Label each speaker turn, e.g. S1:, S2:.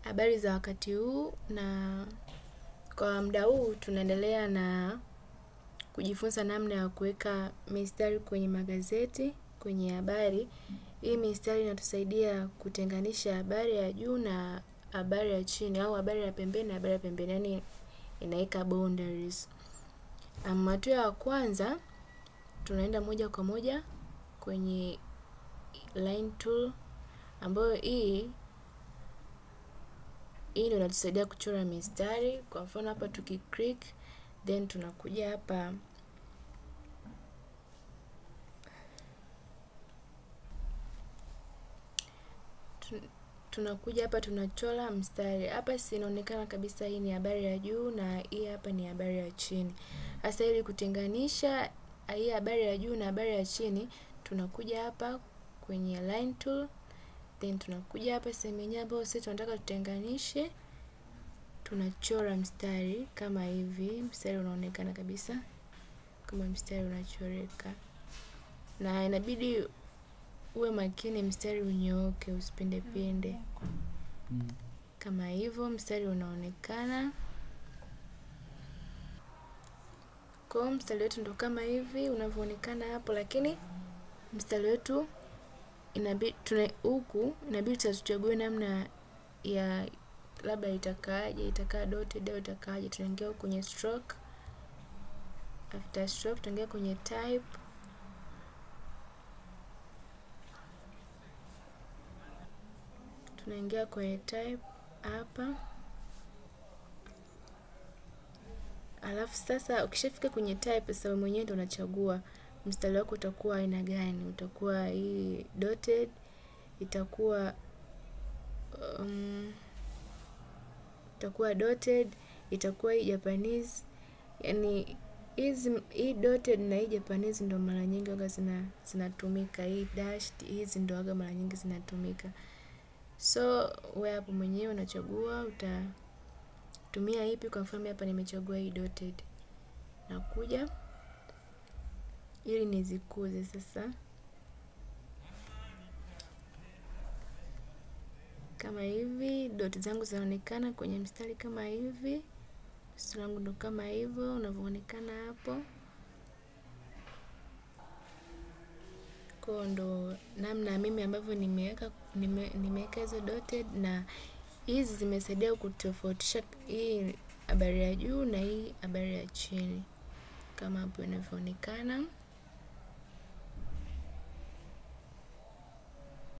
S1: Habari za wakati huu, na kwa muda huu tunaendelea na kujifunza namna ya kuweka mistari kwenye magazeti, kwenye habari. Hii mistari inatusaidia kutenganisha habari ya juu na habari ya chini, au habari ya pembeni na habari ya pembeni, yani inaweka boundaries. Hatua ya kwanza tunaenda moja kwa moja kwenye line tool, ambayo hii ndio inatusaidia kuchora mistari. Kwa mfano hapa tukiclick, then tunakuja hapa tunachora mstari. Hapa si inaonekana kabisa hii ni habari ya juu na hii hapa ni habari ya chini. Sasa ili kutenganisha hii habari ya juu na habari ya chini, tunakuja hapa kwenye line tool, then tunakuja hapa sehemu yenyewe ambayo sisi tunataka tutenganishe, tunachora mstari kama hivi. Mstari unaonekana kabisa kama mstari unachoreka, na inabidi uwe makini mstari unyooke, usipinde pinde. Kama hivyo mstari unaonekana. Kwa mstari wetu ndo kama hivi unavyoonekana hapo, lakini mstari wetu inabidi inabidi tuchague namna ya labda itakaaje, itakaa dotted au itakaaje. Tunaingia kwenye stroke. After stroke tunaingia kwenye type. Tunaingia kwenye type hapa. Alafu sasa ukishafika kwenye type, sasa mwenyewe ndio unachagua mstari wako utakuwa aina gani. Utakuwa hii dotted, itakuwa dotted, itakuwa hii Japanese. Yani hii dotted na hii Japanese ndio mara nyingi waga zinatumika. Hii dashed hizi ndio waga mara nyingi zinatumika. So wewe hapo mwenyewe unachagua utatumia ipi. Kwa mfano hapa nimechagua hii dotted. Nakuja ili nizikuze sasa kama hivi. Dot zangu zinaonekana kwenye mstari kama hivi. Mstari wangu ndo kama hivyo unavyoonekana hapo. Kwa ndo namna mimi ambavyo nimeweka hizo dotted, na hizi zimesaidia kutofautisha hii habari ya juu na hii habari ya chini kama hapo inavyoonekana.